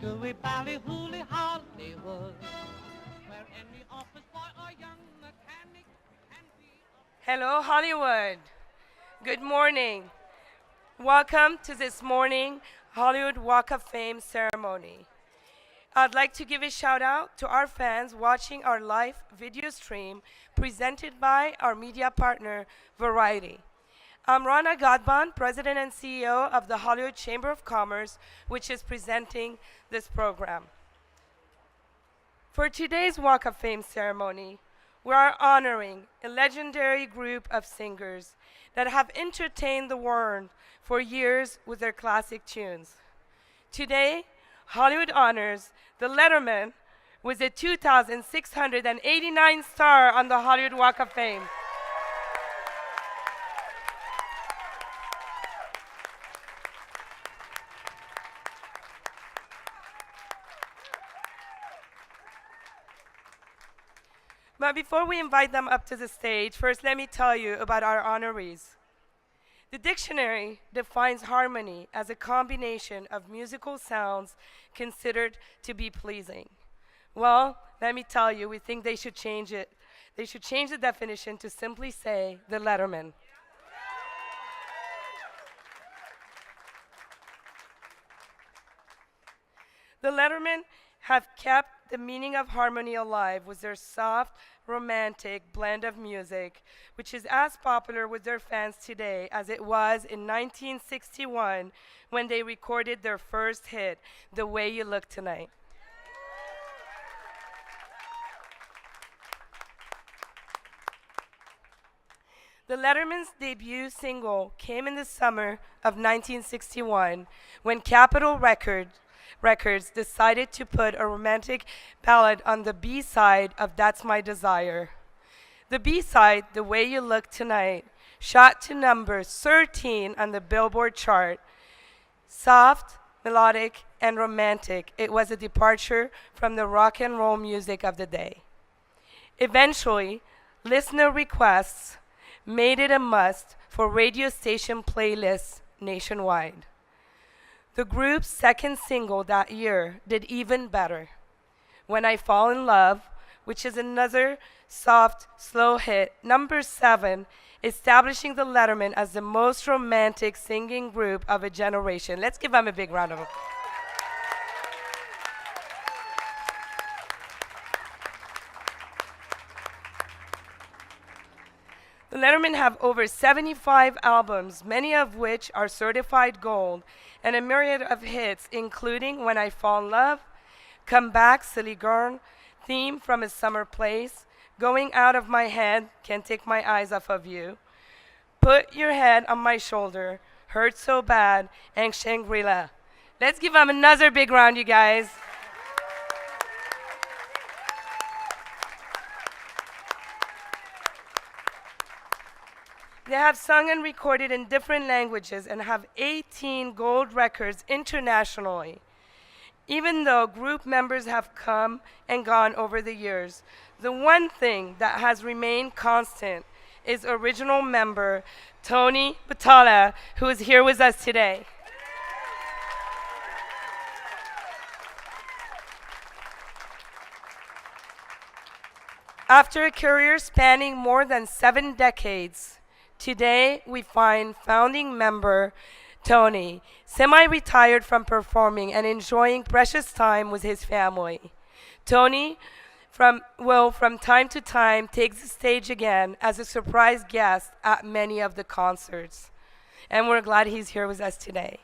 gooey ballyhooly Hollywood, where any office boy or young mechanic can be. Hello, Hollywood. Good morning. Welcome to this morning Hollywood Walk of Fame ceremony. I'd like to give a shout out to our fans watching our live video stream presented by our media partner, Variety. I'm Rana Gadban, President and CEO of the Hollywood Chamber of Commerce, which is presenting this program. For today's Walk of Fame ceremony, we are honoring a legendary group of singers that have entertained the world for years with their classic tunes. Today, Hollywood honors the Lettermen with a 2,689 star on the Hollywood Walk of Fame. But before we invite them up to the stage, first let me tell you about our honorees. The dictionary defines harmony as a combination of musical sounds considered to be pleasing. Well, let me tell you, we think they should change it. They should change the definition to simply say the Lettermen. The Lettermen have kept the meaning of harmony alive with their soft, romantic blend of music, which is as popular with their fans today as it was in 1961 when they recorded their first hit, The Way You Look Tonight. The Lettermen's debut single came in the summer of 1961 when Capitol Records decided to put a romantic ballad on the B-side of That's My Desire. The B-side, The Way You Look Tonight, shot to number 13 on the Billboard chart. Soft, melodic, and romantic, it was a departure from the rock and roll music of the day. Eventually, listener requests made it a must for radio station playlists nationwide. The group's second single that year did even better. When I Fall in Love, which is another soft, slow hit, number 7, establishing the Lettermen as the most romantic singing group of a generation. Let's give them a big round of applause. The Lettermen have over 75 albums, many of which are certified gold, and a myriad of hits, including When I Fall in Love, Come Back, Silly Girl, Theme from a Summer Place, Going Out of My Head, Can't Take My Eyes Off of You, Put Your Head on My Shoulder, Hurt So Bad, and Shangri-La. Let's give them another big round, you guys. They have sung and recorded in different languages and have 18 gold records internationally. Even though group members have come and gone over the years, the one thing that has remained constant is original member Tony Batalla, who is here with us today. After a career spanning more than 7 decades, today, we find founding member Tony, semi-retired from performing and enjoying precious time with his family. Tony will from time to time take the stage again as a surprise guest at many of the concerts. And we're glad he's here with us today.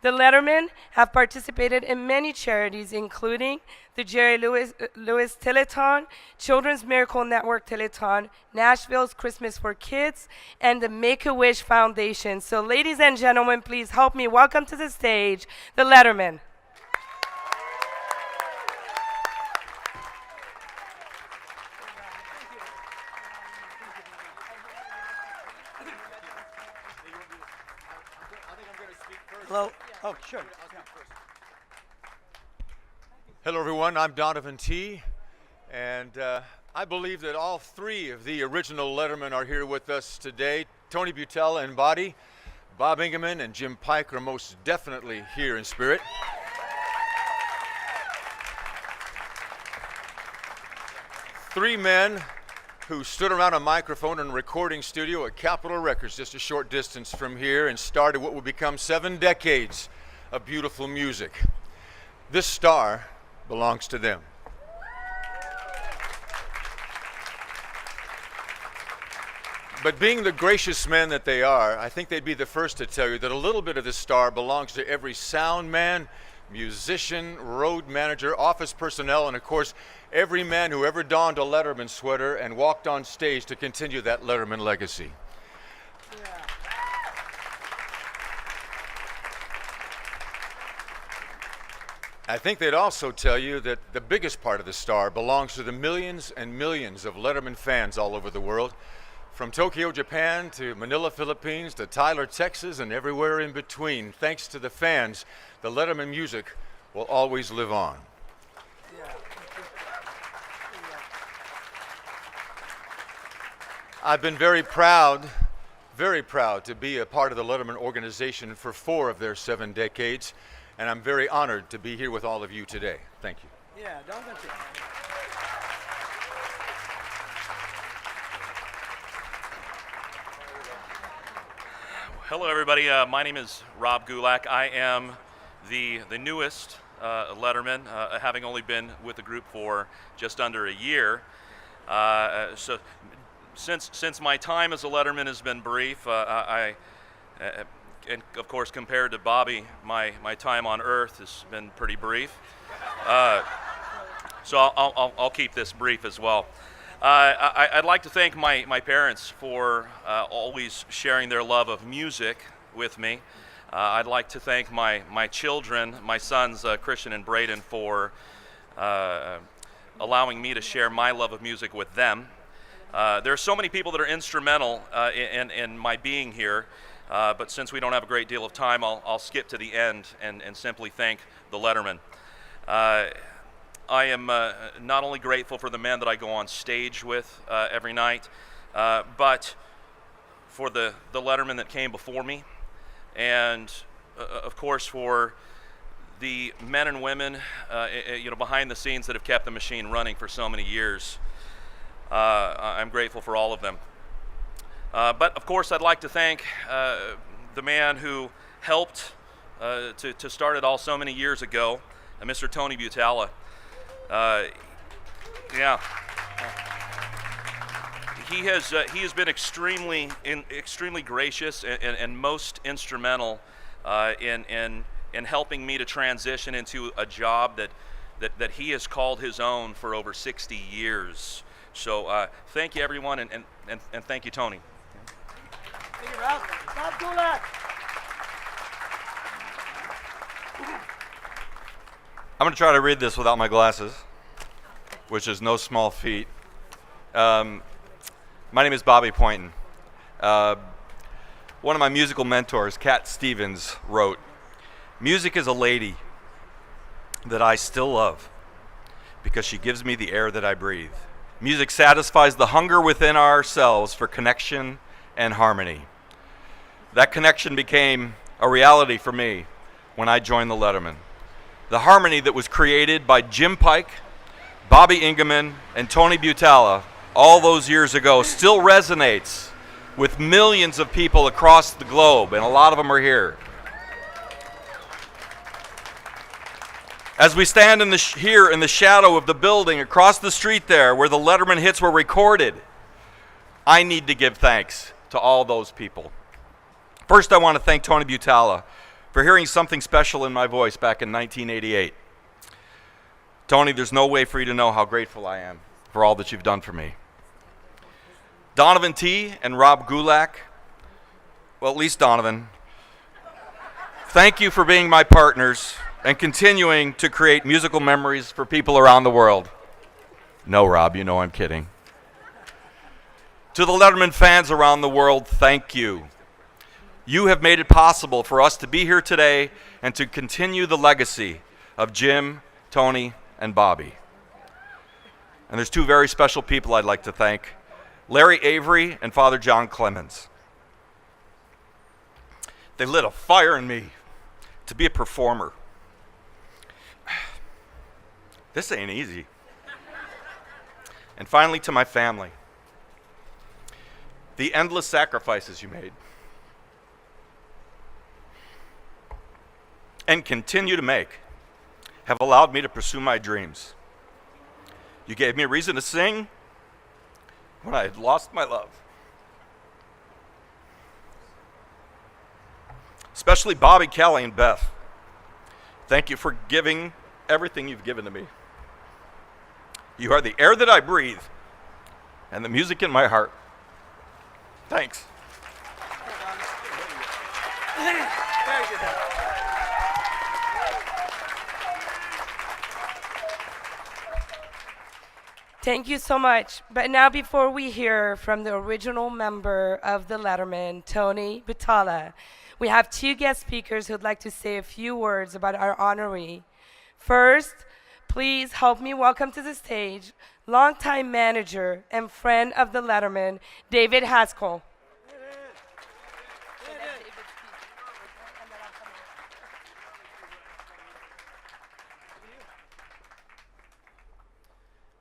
The Lettermen have participated in many charities, including the Jerry Lewis Telethon, Children's Miracle Network Telethon, Nashville's Christmas for Kids, and the Make-A-Wish Foundation. So ladies and gentlemen, please help me welcome to the stage the Lettermen. Hello. Oh, sure. Hello, everyone. I'm Donovan T. And I believe that all 3 of the original Lettermen are here with us today. Tony Butella in body, Bob Ingeman and Jim Pike are most definitely here in spirit. Three men who stood around a microphone in a recording studio at Capitol Records just a short distance from here and started what would become 7 decades of beautiful music. This star belongs to them. But being the gracious men that they are, I think they'd be the first to tell you that a little bit of this star belongs to every sound man, musician, road manager, office personnel, and of course, every man who ever donned a Letterman sweater and walked on stage to continue that Letterman legacy. I think they'd also tell you that the biggest part of the star belongs to the millions and millions of Letterman fans all over the world. From Tokyo, Japan, to Manila, Philippines, to Tyler, Texas, and everywhere in between. Thanks to the fans, the Letterman music will always live on. I've been very proud to be a part of the Letterman organization for 4 of their 7 decades, and I'm very honored to be here with all of you today. Thank you. Yeah, don't get it. Hello, everybody. My name is Rob Gulak. I am the newest Letterman, having only been with the group for just under a year. So, since my time as a Letterman has been brief, and of course, compared to Bobby, my time on Earth has been pretty brief. So I'll keep this brief as well. I'd like to thank my parents for always sharing their love of music with me. I'd like to thank my children, my sons Christian and Braden, for allowing me to share my love of music with them. There are so many people that are instrumental in my being here, but since we don't have a great deal of time, I'll skip to the end and simply thank the Lettermen. I am not only grateful for the men that I go on stage with every night, but for the Lettermen that came before me, and of course for the men and women behind the scenes that have kept the machine running for so many years. I'm grateful for all of them. But of course I'd like to thank the man who helped to start it all so many years ago, Mr. Tony Butala. He has been extremely gracious and most instrumental in helping me to transition into a job that he has called his own for over 60 years. So thank you, everyone, and thank you, Tony. Thank you, Rob. Rob Gulak. I'm going to try to read this without my glasses, which is no small feat. My name is Bobby Poynton. One of my musical mentors, Connie Stevens, wrote, "Music is a lady that I still love because she gives me the air that I breathe. Music satisfies the hunger within ourselves for connection and harmony." That connection became a reality for me when I joined the Lettermen. The harmony that was created by Jim Pike, Bobby Ingeman, and Tony Butala all those years ago still resonates with millions of people across the globe, and a lot of them are here. As we stand here in the shadow of the building across the street there where the Letterman hits were recorded, I need to give thanks to all those people. First, I want to thank Tony Butala for hearing something special in my voice back in 1988. Tony, there's no way for you to know how grateful I am for all that you've done for me. Donovan T. and Rob Gulak, well, at least Donovan, thank you for being my partners and continuing to create musical memories for people around the world. No, Rob, you know I'm kidding. To the Letterman fans around the world, thank you. You have made it possible for us to be here today and to continue the legacy of Jim, Tony, and Bobby. And there's 2 very special people I'd like to thank, Larry Avery and Father John Clemens. They lit a fire in me to be a performer. This ain't easy. And finally, to my family, the endless sacrifices you made and continue to make have allowed me to pursue my dreams. You gave me a reason to sing when I had lost my love. Especially Bobby, Kelly, and Beth. Thank you for giving everything you've given to me. You are the air that I breathe and the music in my heart. Thanks. Thank you so much. But now before we hear from the original member of the Lettermen, Tony Vitala, we have two guest speakers who'd like to say a few words about our honoree. First, please help me welcome to the stage longtime manager and friend of the Lettermen, David Haskell.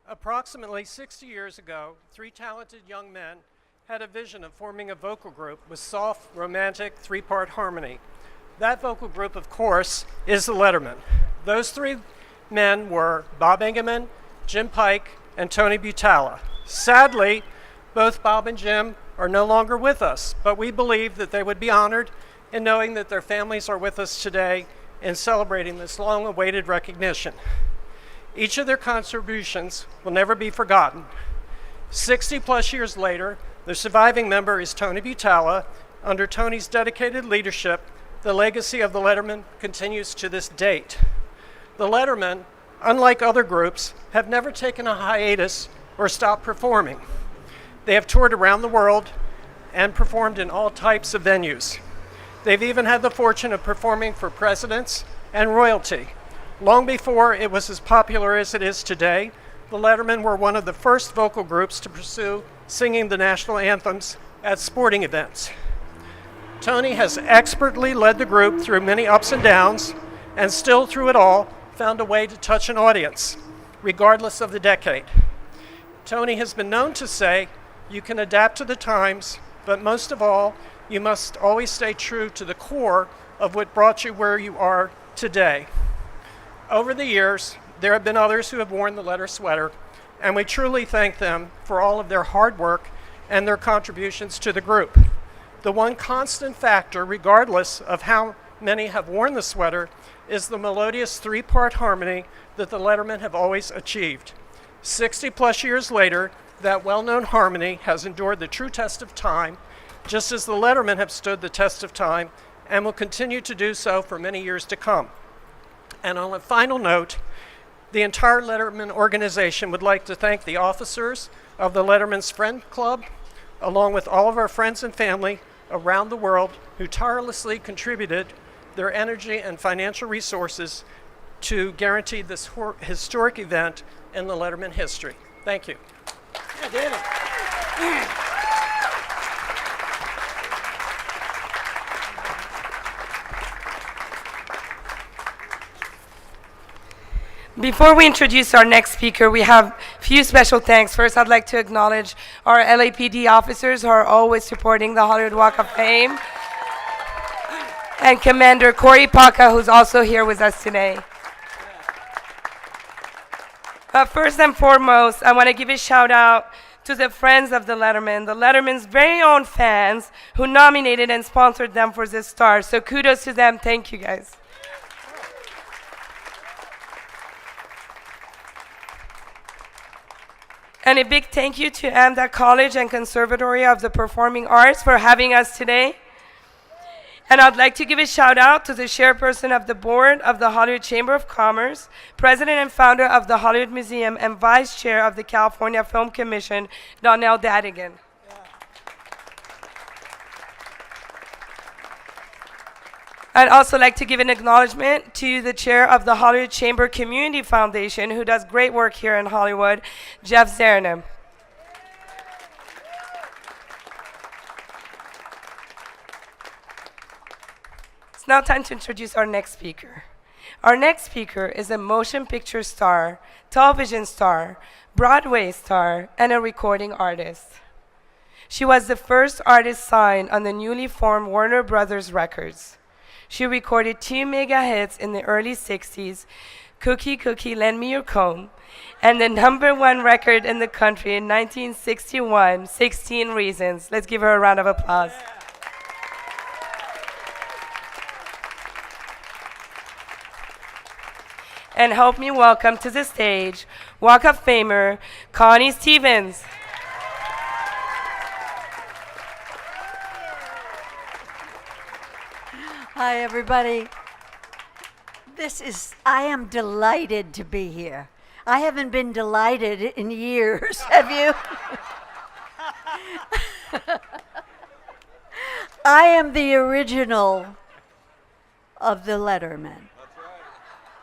Approximately 60 years ago, three talented young men had a vision of forming a vocal group with soft, romantic, three-part harmony. That vocal group, of course, is the Lettermen. Those three men were Bob Engelman, Jim Pike, and Tony Butala. Sadly, both Bob and Jim are no longer with us, but we believe that they would be honored in knowing that their families are with us today in celebrating this long-awaited recognition. Each of their contributions will never be forgotten. 60 plus years later, the surviving member is Tony Butala. Under Tony's dedicated leadership, the legacy of the Lettermen continues to this date. The Lettermen, unlike other groups, have never taken a hiatus or stopped performing. They have toured around the world and performed in all types of venues. They've even had the fortune of performing for presidents and royalty. Long before it was as popular as it is today, the Lettermen were one of the first vocal groups to pursue singing the national anthems at sporting events. Tony has expertly led the group through many ups and downs, and still through it all, found a way to touch an audience, regardless of the decade. Tony has been known to say, you can adapt to the times, but most of all, you must always stay true to the core of what brought you where you are today. Over the years, there have been others who have worn the letter sweater, and we truly thank them for all of their hard work and their contributions to the group. The one constant factor, regardless of how many have worn the sweater, is the melodious three-part harmony that the Lettermen have always achieved. 60 plus years later, that well-known harmony has endured the true test of time, just as the Lettermen have stood the test of time and will continue to do so for many years to come. And on a final note, the entire Lettermen organization would like to thank the officers of the Lettermen's Friend Club, along with all of our friends and family around the world who tirelessly contributed their energy and financial resources to guarantee this historic event in the Lettermen history. Thank you. Yeah, David. Before we introduce our next speaker, we have a few special thanks. First, I'd like to acknowledge our LAPD officers who are always supporting the Hollywood Walk of Fame, and Commander Corey Paca, who's also here with us today. But first and foremost, I want to give a shout out to the friends of the Lettermen, the Lettermen's very own fans who nominated and sponsored them for this star. So kudos to them. Thank you, guys. And a big thank you to AMDA College and Conservatory of the Performing Arts for having us today. And I'd like to give a shout out to the chairperson of the board of the Hollywood Chamber of Commerce, president and founder of the Hollywood Museum, and vice chair of the California Film Commission, Donnell Dadigan. I'd also like to give an acknowledgement to the chair of the Hollywood Chamber Community Foundation, who does great work here in Hollywood, Jeff Zernem. It's now time to introduce our next speaker. Our next speaker is a motion picture star, television star, Broadway star, and a recording artist. She was the first artist signed on the newly formed Warner Brothers Records. She recorded 2 mega hits in the early 60s, Cookie Cookie Lend Me Your Comb, and the #1 record in the country in 1961, 16 Reasons. Let's give her a round of applause. And help me welcome to the stage Walk of Famer Connie Stevens. Hi, everybody. I am delighted to be here. I haven't been delighted in years, have you? I am the original of the Lettermen.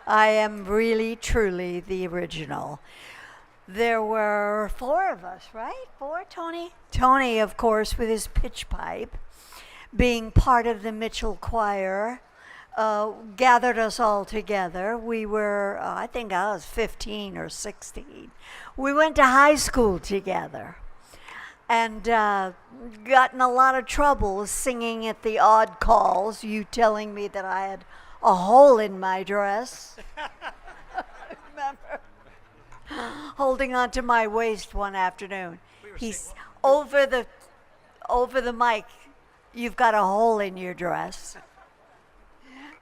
I am really, truly the original. There were 4 of us, right? 4, Tony? Tony, of course, with his pitch pipe, being part of the Mitchell Choir, gathered us all together. We were, I think I was 15 or 16. We went to high school together and got in a lot of trouble singing at the odd calls, you telling me that I had a hole in my dress. Remember? Holding on to my waist one afternoon. He's over the mic. You've got a hole in your dress.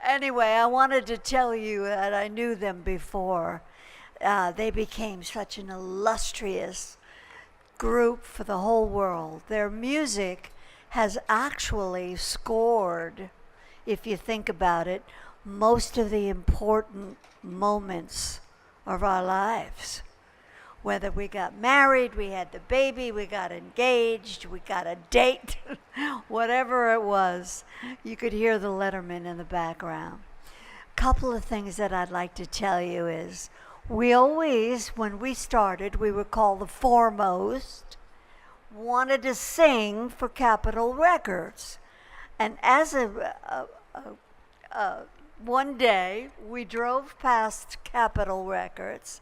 Anyway, I wanted to tell you that I knew them before. They became such an illustrious group for the whole world. Their music has actually scored, if you think about it, most of the important moments of our lives. Whether we got married, we had the baby, we got engaged, we got a date, whatever it was, you could hear the Lettermen in the background. Couple of things that I'd like to tell you is, we always, when we started, we were called the Foremost, wanted to sing for Capitol Records. And as one day, we drove past Capitol Records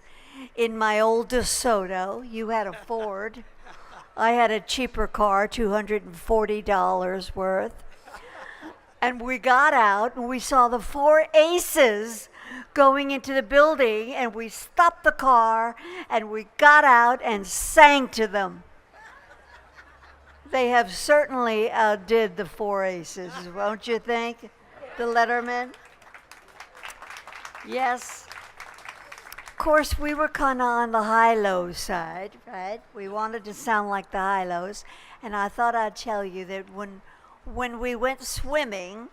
in my old DeSoto. You had a Ford. I had a cheaper car, $240 worth. And we got out and we saw the 4 aces going into the building, and we stopped the car and we got out and sang to them. They have certainly outdid the 4 aces, won't you think? The Lettermen. Yes. Of course, we were kind of on the high-low side, right? We wanted to sound like the high-lows. And I thought I'd tell you that when we went swimming,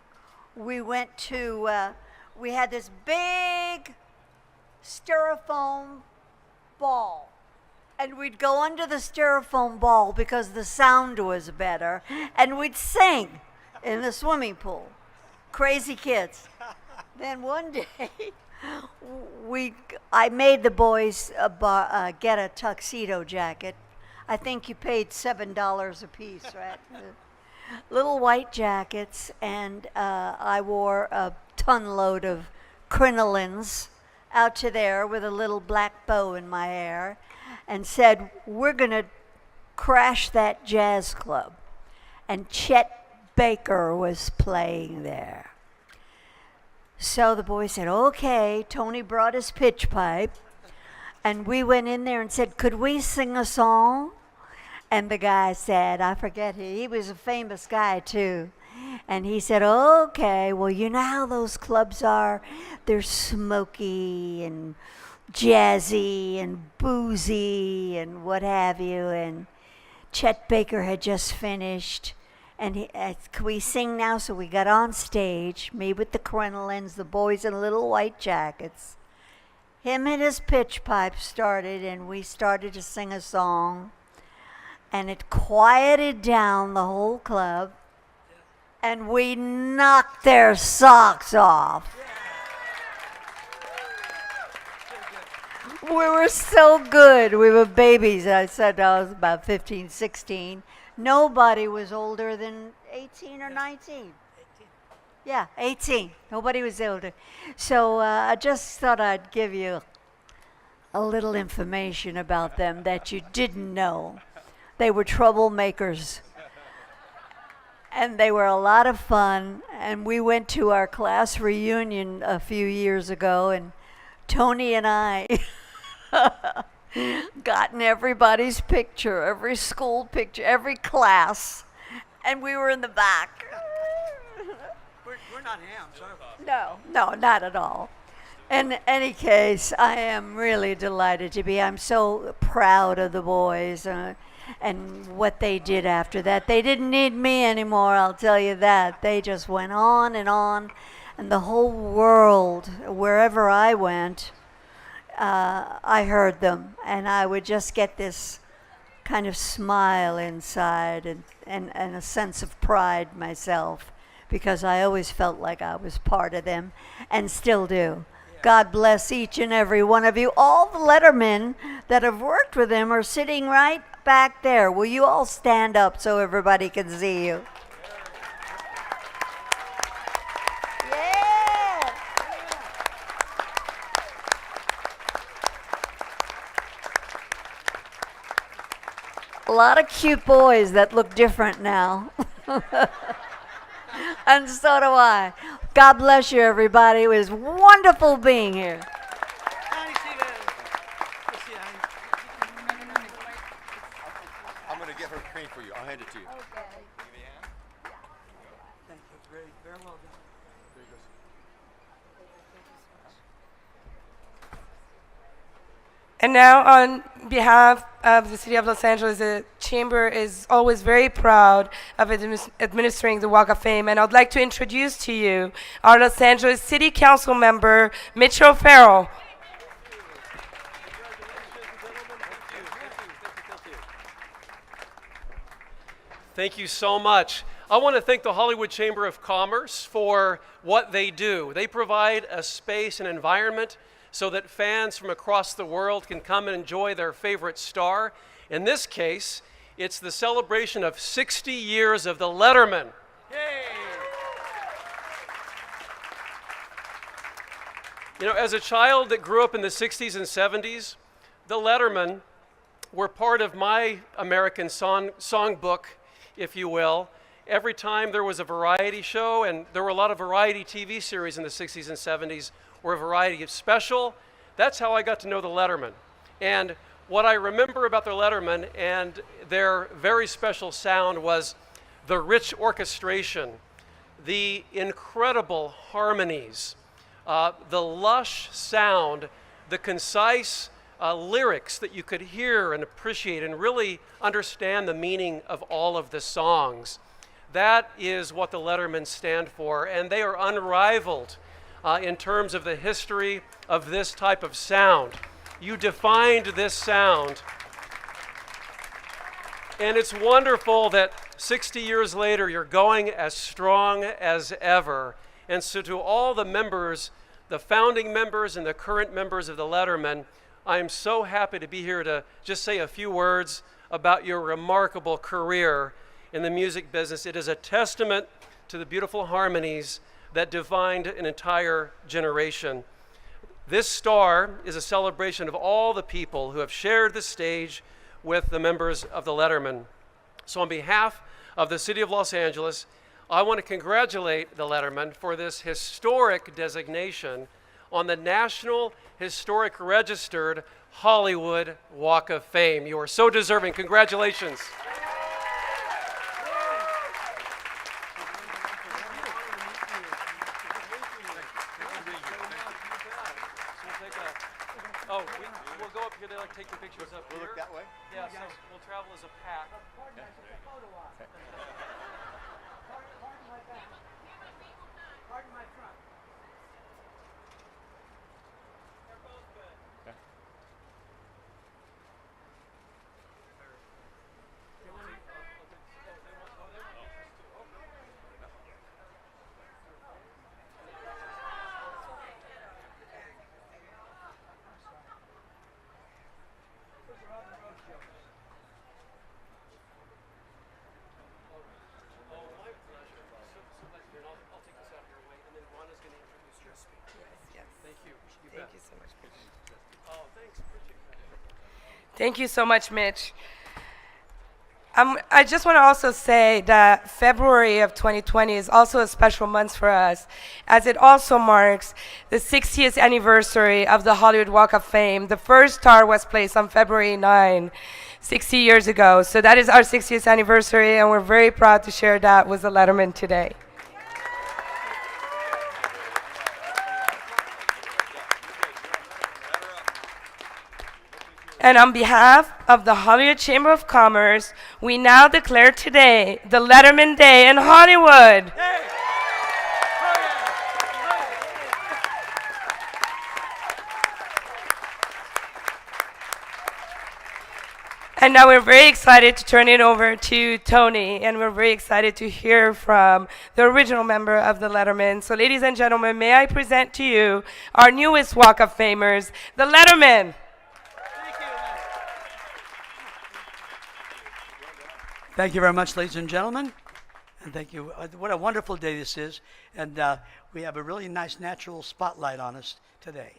we went to, we had this big styrofoam ball. And we'd go under the styrofoam ball because the sound was better. And we'd sing in the swimming pool. Crazy kids. Then one day, I made the boys get a tuxedo jacket. I think you paid $7 a piece, right? Little white jackets, and I wore a ton load of crinolines out to there with a little black bow in my hair, and said, we're going to crash that jazz club. And Chet Baker was playing there. So the boy said, okay. Tony brought his pitch pipe, and we went in there and said, could we sing a song? And the guy said, I forget, he was a famous guy too. And he said, okay, well, you know how those clubs are? They're smoky and jazzy and boozy and what have you. And Chet Baker had just finished. And he, can we sing now? So we got on stage, me with the crinolines, the boys in little white jackets. Him and his pitch pipe started, and we started to sing a song. And it quieted down the whole club, and we knocked their socks off. We were so good. We were babies. I said I was about 15, 16. Nobody was older than 18 or 19. Yeah, 18. Nobody was older. So I just thought I'd give you a little information about them that you didn't know. They were troublemakers. And they were a lot of fun. And we went to our class reunion a few years ago, and Tony and I got in everybody's picture, every school picture, every class, and we were in the back. We're not hams, are we? No, not at all. In any case, I am really delighted to be. I'm so proud of the boys and what they did after that. They didn't need me anymore, I'll tell you that. They just went on, and the whole world, wherever I went, I heard them, and I would just get this kind of smile inside and a sense of pride myself, because I always felt like I was part of them and still do. God bless each and every one of you. All the Lettermen that have worked with him are sitting right back there. Will you all stand up so everybody can see you? Yeah. A lot of cute boys that look different now. And so do I. God bless you, everybody. It was wonderful being here. Connie Stevens. Let's see, I'm going to get her cream for you. I'll hand it to you. thank you. Very well done. And now, on behalf of the City of Los Angeles, the Chamber is always very proud of administering the Walk of Fame. And I'd like to introduce to you our Los Angeles City Council member, Mitchell Farrell. Thank you so much. I want to thank the Hollywood Chamber of Commerce for what they do. They provide a space and environment so that fans from across the world can come and enjoy their favorite star. In this case, it's the celebration of 60 years of the Lettermen. Yay! You know, as a child that grew up in the 60s and 70s, the Lettermen were part of my American songbook, if you will. Every time there was a variety show, and there were a lot of variety TV series in the 60s and 70s, were a variety of special. That's how I got to know the Lettermen. And what I remember about the Lettermen and their very special sound was the rich orchestration, the incredible harmonies, the lush sound, the concise lyrics that you could hear and appreciate and really understand the meaning of all of the songs. That is what the Lettermen stand for, and they are unrivaled in terms of the history of this type of sound. You defined this sound, and it's wonderful that 60 years later you're going as strong as ever. And so to all the members, the founding members and the current members of the Lettermen, I am so happy to be here to just say a few words about your remarkable career in the music business. It is a testament to the beautiful harmonies that defined an entire generation. This star is a celebration of all the people who have shared the stage with the members of the Lettermen. So on behalf of the City of Los Angeles, I want to congratulate the Lettermen for this historic designation on the National Historic Registered Hollywood Walk of Fame. You are so deserving. Congratulations. We'll go up here to take the pictures up here. We'll look that way. Yeah, so we'll travel as a pack. so much, Mitch. Thank you so much, Mitch. I just want to also say that February of 2020 is also a special month for us, as it also marks the 60th anniversary of the Hollywood Walk of Fame. The first star was placed on February 9, 60 years ago. So that is our 60th anniversary, and we're very proud to share that with the Lettermen today. And on behalf of the Hollywood Chamber of Commerce, we now declare today the Letterman Day in Hollywood. And now we're very excited to turn it over to Tony, and we're very excited to hear from the original member of the Lettermen. So ladies and gentlemen, may I present to you our newest Walk of Famers, the Lettermen. Thank you very much, ladies and gentlemen. And thank you. What a wonderful day this is. And we have a really nice natural spotlight on us today.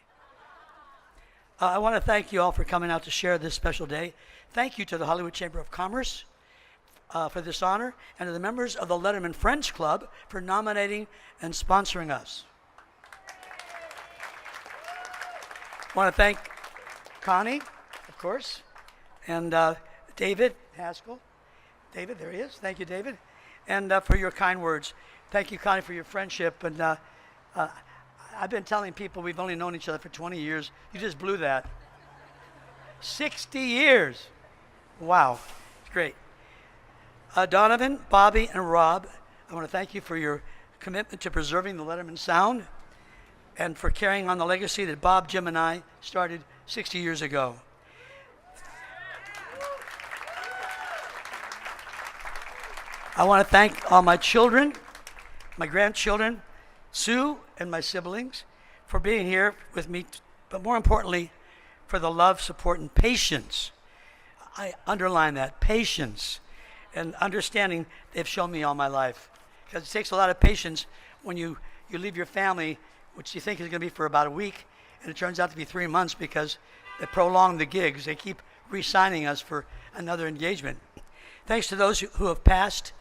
I want to thank you all for coming out to share this special day. Thank you to the Hollywood Chamber of Commerce for this honor, and to the members of the Letterman Friends Club for nominating and sponsoring us. I want to thank Connie, of course, and David Haskell. David, there he is. Thank you, David. And for your kind words. Thank you, Connie, for your friendship. And I've been telling people we've only known each other for 20 years. You just blew that. 60 years. Wow. It's great. Donovan, Bobby, and Rob, I want to thank you for your commitment to preserving the Letterman sound and for carrying on the legacy that Bob, Jim, and I started 60 years ago. I want to thank all my children, my grandchildren, Sue, and my siblings for being here with me, but more importantly, for the love, support, and patience. I underline that, patience, and understanding they've shown me all my life. Because it takes a lot of patience when you leave your family, which you think is going to be for about a week, and it turns out to be 3 months because they prolong the gigs. They keep re-signing us for another engagement. Thanks to those who have passed,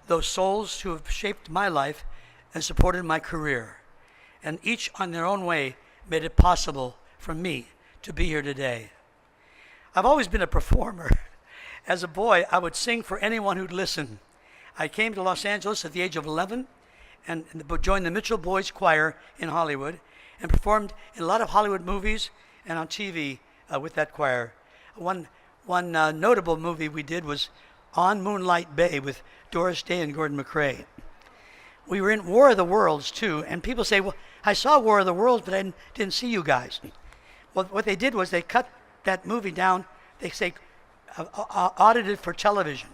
those souls who have shaped my life and supported my career, and each on their own way made it possible for me to be here today. I've always been a performer. As a boy, I would sing for anyone who'd listen. I came to Los Angeles at the age of 11 and joined the Mitchell Boys Choir in Hollywood and performed in a lot of Hollywood movies and on TV with that choir. One notable movie we did was On Moonlight Bay with Doris Day and Gordon McRae. We were in War of the Worlds too, and people say, well, I saw War of the Worlds, but I didn't see you guys. Well, what they did was they cut that movie down, they say, audited for television.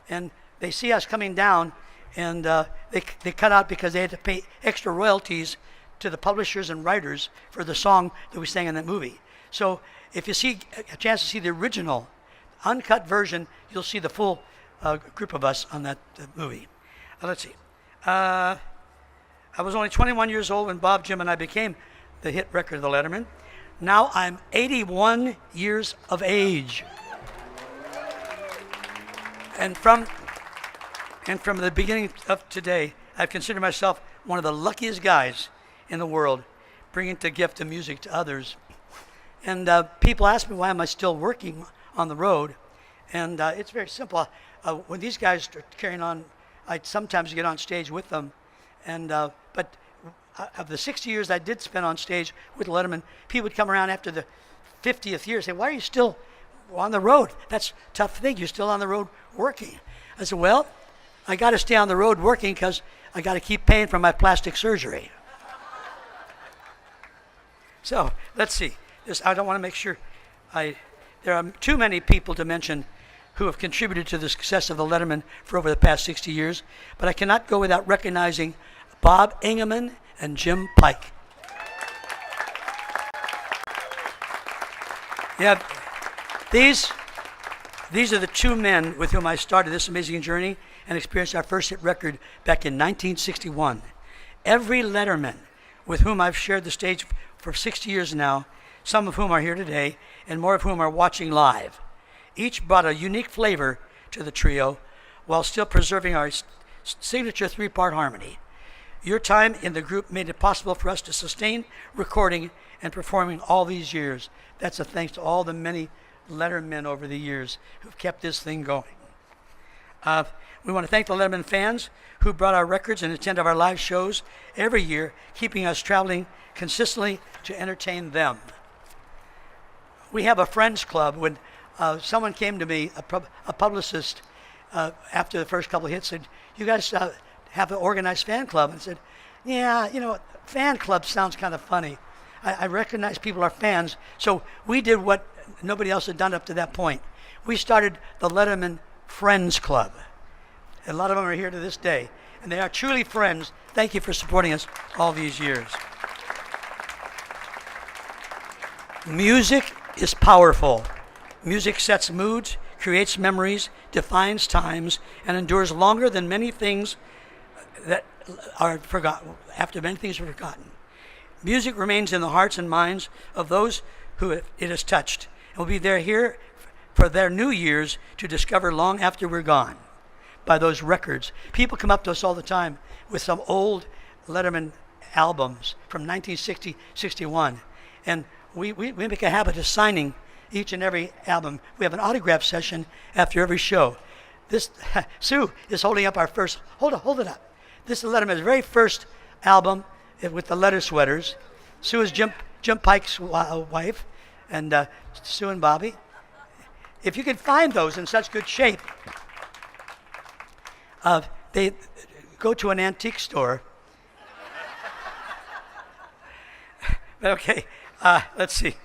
And they see us coming down, and they cut out because they had to pay extra royalties to the publishers and writers for the song that we sang in that movie. So if you see a chance to see the original uncut version, you'll see the full group of us on that movie. Let's see. I was only 21 years old when Bob, Jim, and I became the hit record of the Lettermen. Now I'm 81 years of age. And from the beginning of today, I've considered myself one of the luckiest guys in the world, bringing the gift of music to others. And people ask me why am I still working on the road, and it's very simple. When these guys are carrying on, I sometimes get on stage with them, and but of the 60 years I did spend on stage with Letterman, people would come around after the 50th year and say, why are you still on the road? That's a tough thing. You're still on the road working. I said, well, I got to stay on the road working because I got to keep paying for my plastic surgery. So let's see. I don't want to make sure there are too many people to mention who have contributed to the success of the Lettermen for over the past 60 years, but I cannot go without recognizing Bob Ingeman and Jim Pike. Yeah, these are the two men with whom I started this amazing journey and experienced our first hit record back in 1961. Every Letterman with whom I've shared the stage for 60 years now some of whom are here today, and more of whom are watching live. Each brought a unique flavor to the trio while still preserving our signature three-part harmony. Your time in the group made it possible for us to sustain recording and performing all these years. That's a thanks to all the many Lettermen over the years who've kept this thing going. We want to thank the Letterman fans who brought our records and attended our live shows every year, keeping us traveling consistently to entertain them. We have a friends club. When someone came to me, a publicist, after the first couple of hits, said, "You guys have an organized fan club?" And I said, "Yeah, you know, fan club sounds kind of funny. I recognize people are fans." So we did what nobody else had done up to that point. We started the Letterman Friends Club. A lot of them are here to this day, and they are truly friends. Thank you for supporting us all these years. Music is powerful. Music sets moods, creates memories, defines times, and endures longer than many things that are forgotten, after many things are forgotten. Music remains in the hearts and minds of those who it has touched, and will be there here for their new years to discover long after we're gone by those records. People come up to us all the time with some old Letterman albums from 1960, 61, and we make a habit of signing each and every album. We have an autograph session after every show. This Sue is holding up our first. Hold it up. This is Letterman's very first album with the letter sweaters. Sue is Jim Pike's wife, and Sue and Bobby. If you could find those in such good shape, they go to an antique store. But okay, let's see.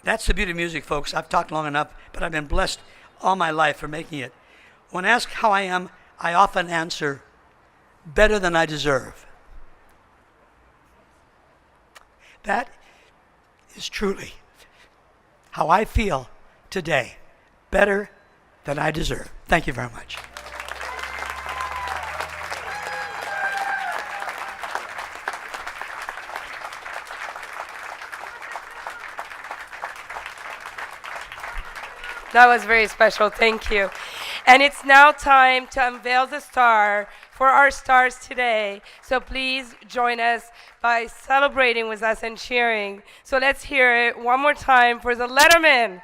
That's the beauty of music, folks. I've talked long enough, but I've been blessed all my life for making it. When asked how I am, I often answer, better than I deserve. That is truly how I feel today, better than I deserve. Thank you very much. That was very special. Thank you. And it's now time to unveil the star for our stars today. So please join us by celebrating with us and cheering. So let's hear it one more time for the Lettermen.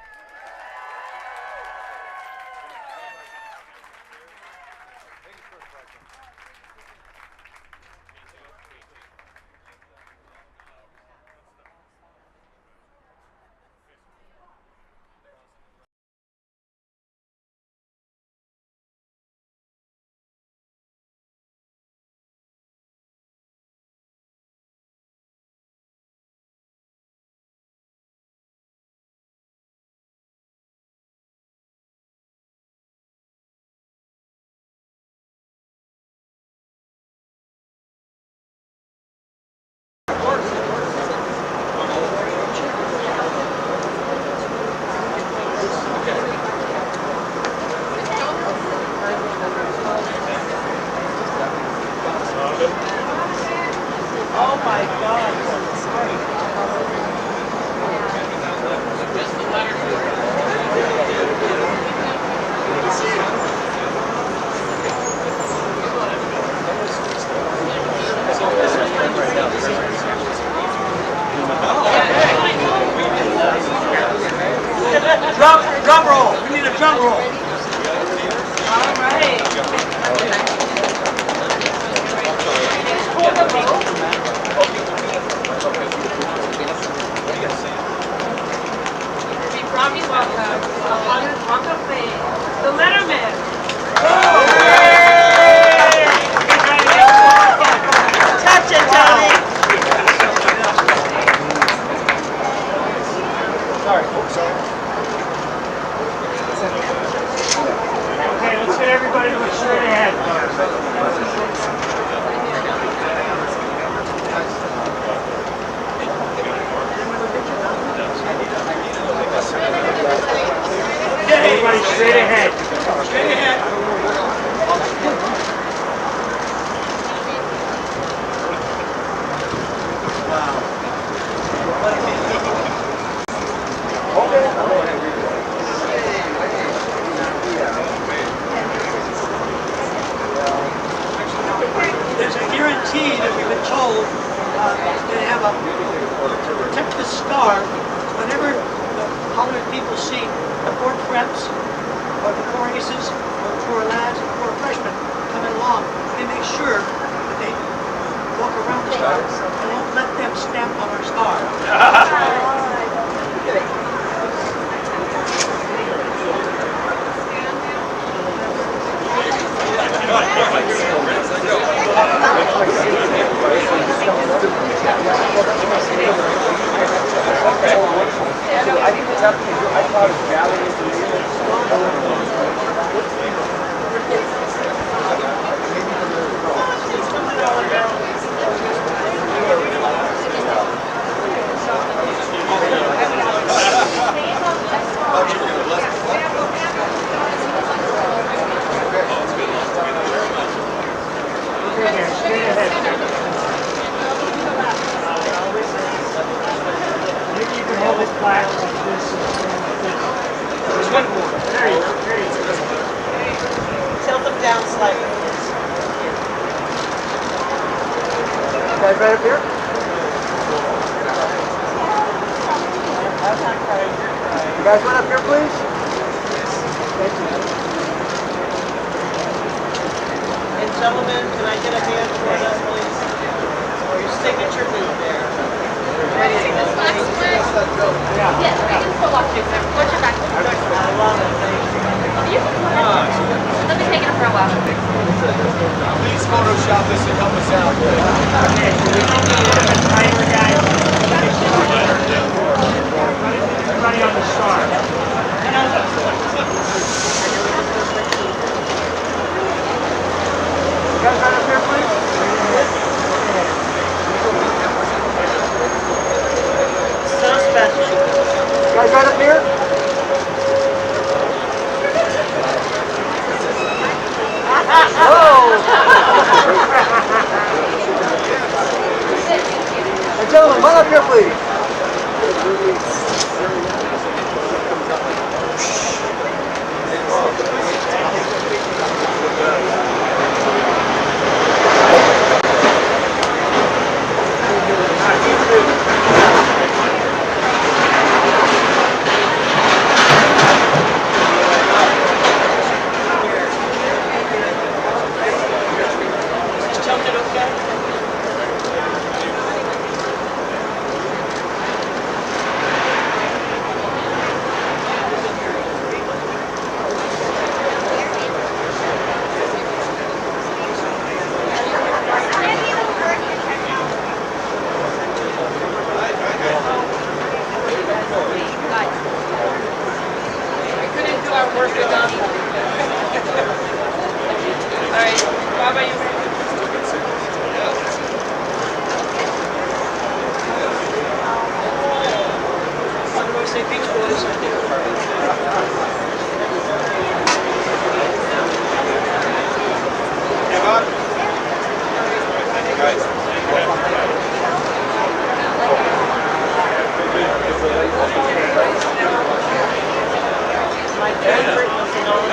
Drum roll. We need a drum roll. All right. We promise welcome a hundred Walk of Fame, the Lettermen. Touch it, Tony. Sorry. Okay, let's get everybody to look straight ahead. told to have to protect the star. Whenever the Hollywood people see the 4 preps or the 4 aces or the 4 lads and the 4 freshmen coming along, they make sure that they walk around the star and won't let them stamp on our star. Maybe you can hold it flat like this. There's one more. There you go. Tilt them down slightly. Guys right up here? You guys right up here, please? Thank you. And gentlemen, can I get a hand for that, please? Or your signature move there. Ready to take this last one? Yes, we can still walk through. Watch your back. I love it. Thank you. You can come on. Let me take it for a while. Please Photoshop this and help us out. Okay, so we don't need a timer, guys. Everybody on the star. You guys right up here, please? So special. You guys right up here? Hey, gentlemen, run up here, please. Tilted okay? We couldn't do our work without you. All right, how about you? What do I say, Beach Boys? My favorite was in all the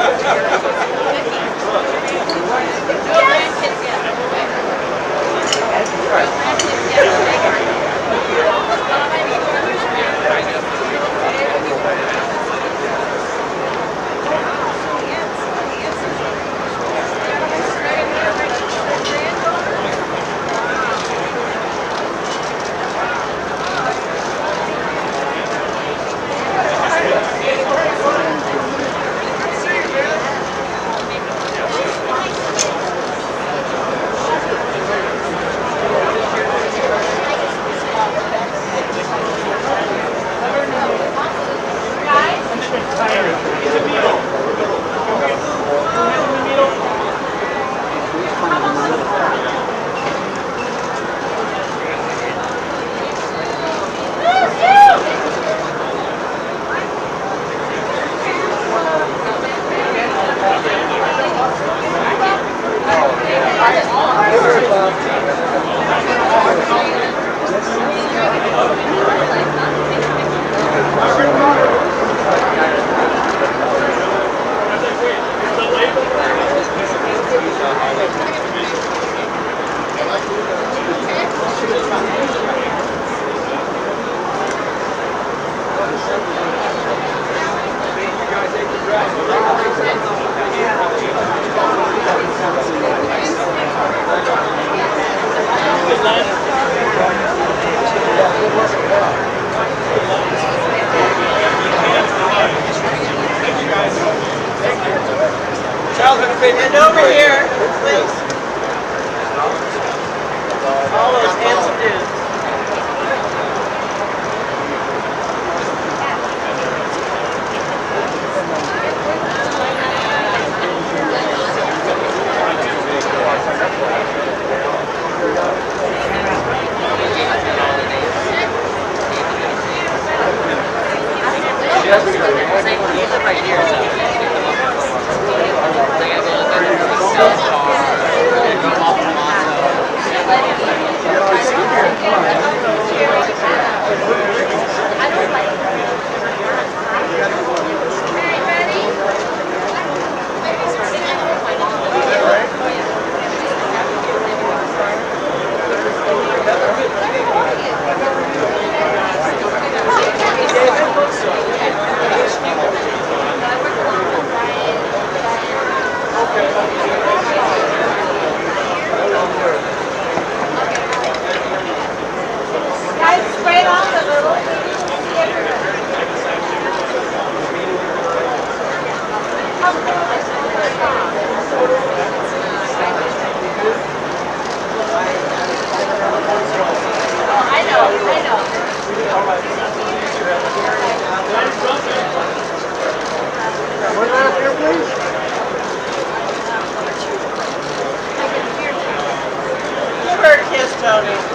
Photograph here, please. Give her a kiss, Tony.